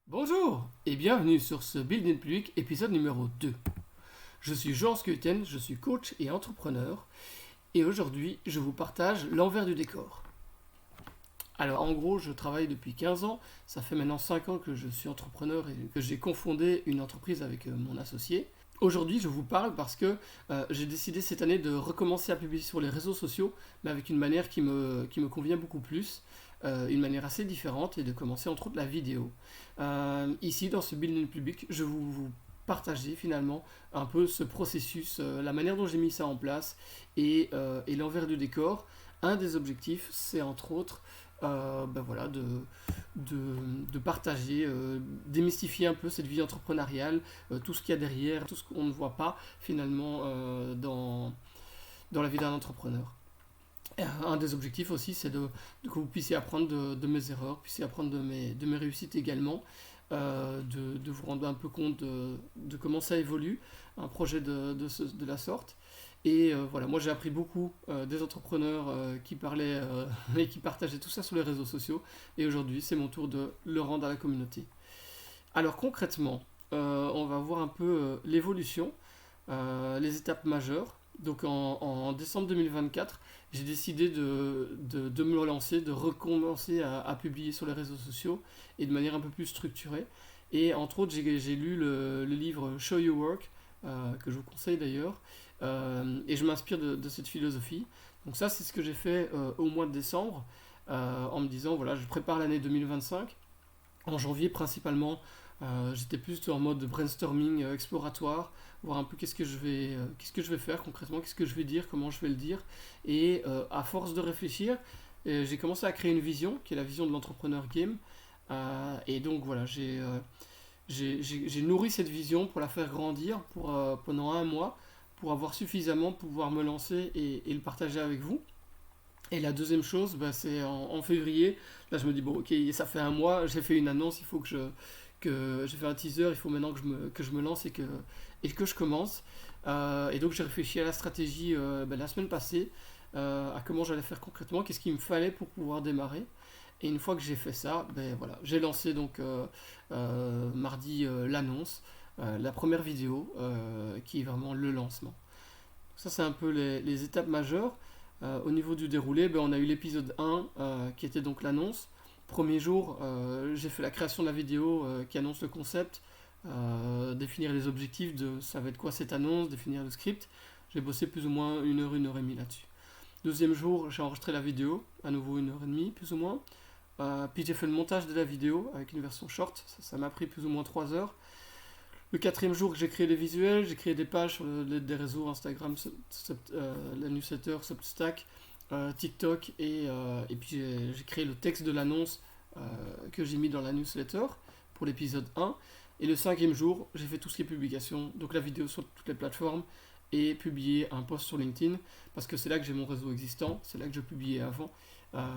Bonjour et bienvenue sur ce Build in Public épisode numéro 2. Je suis Jean Skulten, je suis coach et entrepreneur et aujourd'hui je vous partage l'envers du décor. Alors en gros je travaille depuis 15 ans, ça fait maintenant 5 ans que je suis entrepreneur et que j'ai cofondé une entreprise avec mon associé. Aujourd'hui je vous parle parce que j'ai décidé cette année de recommencer à publier sur les réseaux sociaux mais avec une manière qui me convient beaucoup plus. Une manière assez différente et de commencer entre autres la vidéo. Ici, dans ce Build in Public, je vais vous partager finalement un peu ce processus, la manière dont j'ai mis ça en place et l'envers du décor. Un des objectifs, c'est entre autres de partager, démystifier un peu cette vie entrepreneuriale, tout ce qu'il y a derrière, tout ce qu'on ne voit pas finalement dans la vie d'un entrepreneur. Un des objectifs aussi, c'est que vous puissiez apprendre de mes erreurs, puissiez apprendre de mes réussites également, de vous rendre un peu compte de comment ça évolue, un projet de la sorte. Et voilà, moi j'ai appris beaucoup des entrepreneurs qui parlaient et qui partageaient tout ça sur les réseaux sociaux. Et aujourd'hui, c'est mon tour de le rendre à la communauté. Alors concrètement, on va voir un peu l'évolution, les étapes majeures. Donc en décembre 2024, j'ai décidé de me relancer, de recommencer à publier sur les réseaux sociaux et de manière un peu plus structurée. Et entre autres, j'ai lu le livre Show Your Work, que je vous conseille d'ailleurs, et je m'inspire de cette philosophie. Donc ça, c'est ce que j'ai fait au mois de décembre, en me disant, voilà, je prépare l'année 2025. En janvier principalement, j'étais plus en mode brainstorming exploratoire, voir un peu qu'est-ce que je vais faire concrètement, qu'est-ce que je vais dire, comment je vais le dire. Et à force de réfléchir, j'ai commencé à créer une vision, qui est la vision de l'entrepreneur game. Et donc voilà, j'ai nourri cette vision pour la faire grandir pendant un mois, pour avoir suffisamment pour pouvoir me lancer et le partager avec vous. Et la deuxième chose, c'est en février. Là, je me dis, bon, ok, ça fait un mois, j'ai fait une annonce, il faut que j'ai fait un teaser, il faut maintenant que je me lance et que je commence. Et donc, j'ai réfléchi à la stratégie la semaine passée, à comment j'allais faire concrètement, qu'est-ce qu'il me fallait pour pouvoir démarrer. Et une fois que j'ai fait ça, voilà, j'ai lancé donc mardi l'annonce, la première vidéo, qui est vraiment le lancement. Ça, c'est un peu les étapes majeures. Au niveau du déroulé, on a eu l'épisode 1 qui était donc l'annonce. Premier jour, j'ai fait la création de la vidéo qui annonce le concept, définir les objectifs de ça va être quoi cette annonce, définir le script. J'ai bossé plus ou moins une heure et demie là-dessus. Deuxième jour, j'ai enregistré la vidéo, à nouveau une heure et demie plus ou moins. Puis j'ai fait le montage de la vidéo avec une version short, ça m'a pris plus ou moins 3 heures. Le quatrième jour, j'ai créé des visuels, j'ai créé des pages sur des réseaux Instagram, la newsletter, Substack, TikTok, et puis j'ai créé le texte de l'annonce que j'ai mis dans la newsletter pour l'épisode 1. Et le cinquième jour, j'ai fait tout ce qui est publication, donc la vidéo sur toutes les plateformes, et publier un post sur LinkedIn, parce que c'est là que j'ai mon réseau existant, c'est là que je publiais avant,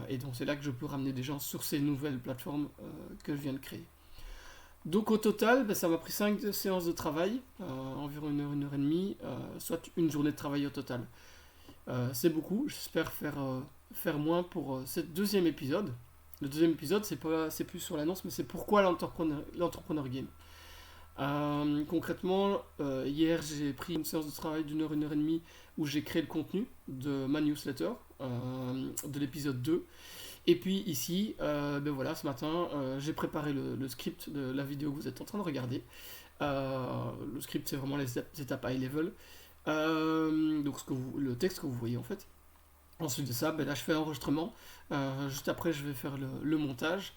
et donc c'est là que je peux ramener des gens sur ces nouvelles plateformes que je viens de créer. Donc au total, ça m'a pris 5 séances de travail, environ une heure et demie, soit une journée de travail au total. C'est beaucoup, j'espère faire moins pour ce deuxième épisode. Le deuxième épisode, c'est plus sur l'annonce, mais c'est pourquoi l'entrepreneur game. Concrètement, hier j'ai pris une séance de travail une heure et demie, où j'ai créé le contenu de ma newsletter, de l'épisode 2. Et puis ici, voilà, ce matin, j'ai préparé le script de la vidéo que vous êtes en train de regarder. Le script, c'est vraiment les étapes high level. Donc le texte que vous voyez en fait. Ensuite de ça, là je fais l'enregistrement. Juste après, je vais faire le montage.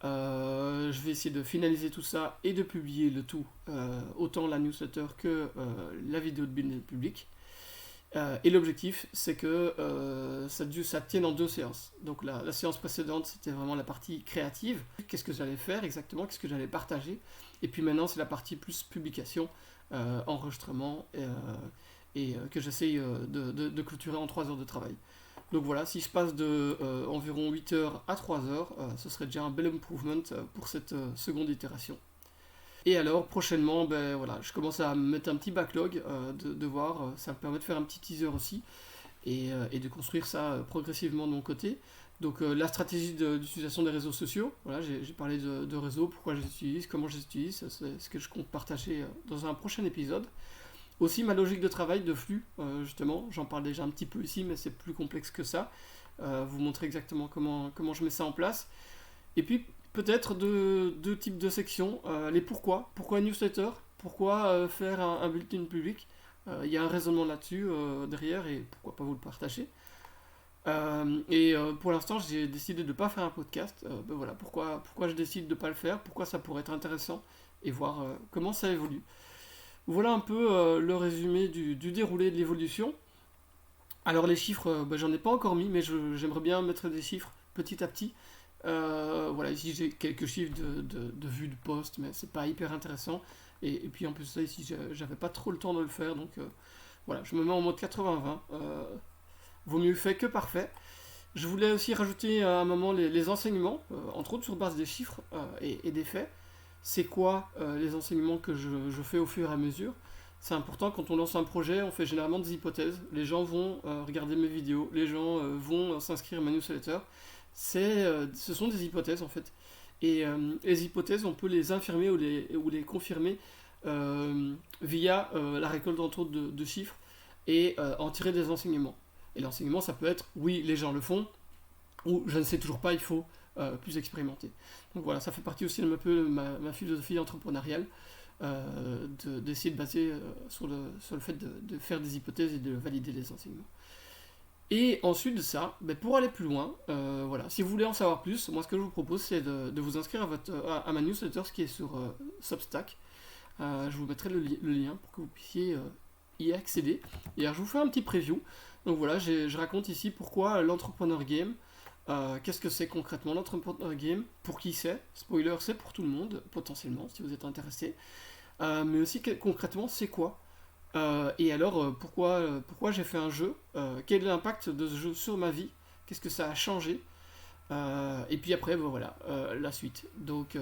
Je vais essayer de finaliser tout ça et de publier le tout, autant la newsletter que la vidéo de build public. Et l'objectif, c'est que ça tienne en 2 séances. Donc la séance précédente, c'était vraiment la partie créative. Qu'est-ce que j'allais faire exactement, qu'est-ce que j'allais partager. Et puis maintenant, c'est la partie plus publication, enregistrement, et que j'essaye de clôturer en 3 heures de travail. Donc voilà, si je passe de environ 8 heures à 3 heures, ce serait déjà un bel improvement pour cette seconde itération. Et alors, prochainement, voilà, je commence à mettre un petit backlog de voir, ça me permet de faire un petit teaser aussi, et de construire ça progressivement de mon côté. Donc la stratégie d'utilisation des réseaux sociaux, voilà, j'ai parlé de réseaux, pourquoi je les utilise, comment je les utilise, c'est ce que je compte partager dans un prochain épisode. Aussi ma logique de travail, de flux, justement, j'en parle déjà un petit peu ici, mais c'est plus complexe que ça. Vous montrer exactement comment je mets ça en place. Et puis peut-être deux types de sections, les pourquoi newsletter, pourquoi faire un bulletin public, il y a un raisonnement là-dessus derrière et pourquoi pas vous le partager. Pour l'instant, j'ai décidé de ne pas faire un podcast. Voilà, pourquoi je décide de ne pas le faire, pourquoi ça pourrait être intéressant et voir comment ça évolue. Voilà un peu le résumé du déroulé de l'évolution. Alors les chiffres, j'en ai pas encore mis, mais j'aimerais bien mettre des chiffres petit à petit. Voilà, ici j'ai quelques chiffres de vues de post, mais c'est pas hyper intéressant. Et puis en plus de ça, ici j'avais pas trop le temps de le faire, donc voilà, je me mets en mode 80-20. Vaut mieux fait que parfait. Je voulais aussi rajouter à un moment les enseignements, entre autres sur base des chiffres et des faits. C'est quoi les enseignements que je fais au fur et à mesure. C'est important, quand on lance un projet, on fait généralement des hypothèses. Les gens vont regarder mes vidéos, les gens vont s'inscrire à ma newsletter. Ce sont des hypothèses en fait. Et les hypothèses, on peut les infirmer ou les confirmer via la récolte entre autres de chiffres et en tirer des enseignements. Et l'enseignement, ça peut être oui, les gens le font, ou je ne sais toujours pas, il faut plus expérimenter. Donc voilà, ça fait partie aussi un peu de ma philosophie entrepreneuriale, d'essayer de baser sur le fait de faire des hypothèses et de valider les enseignements. Et ensuite de ça, pour aller plus loin, voilà, si vous voulez en savoir plus, moi ce que je vous propose c'est de vous inscrire à ma newsletter, ce qui est sur Substack. Je vous mettrai le lien pour que vous puissiez y accéder. Et alors je vous fais un petit preview. Donc voilà, je raconte ici pourquoi l'entrepreneur game, qu'est-ce que c'est concrètement l'entrepreneur game, pour qui c'est, spoiler c'est pour tout le monde, potentiellement, si vous êtes intéressé, mais aussi concrètement c'est quoi, et alors pourquoi j'ai fait un jeu, quel est l'impact de ce jeu sur ma vie, qu'est-ce que ça a changé, et puis après voilà, la suite. Donc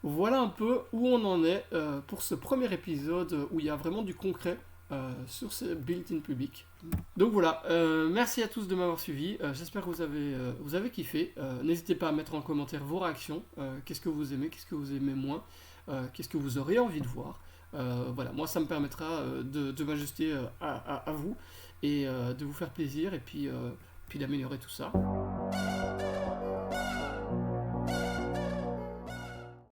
voilà un peu où on en est pour ce premier épisode où il y a vraiment du concret sur ce built-in public. Donc voilà, merci à tous de m'avoir suivi, j'espère que vous avez kiffé, n'hésitez pas à mettre en commentaire vos réactions, qu'est-ce que vous aimez, qu'est-ce que vous aimez moins, qu'est-ce que vous auriez envie de voir, voilà, moi ça me permettra de m'ajuster à vous et de vous faire plaisir et puis d'améliorer tout ça.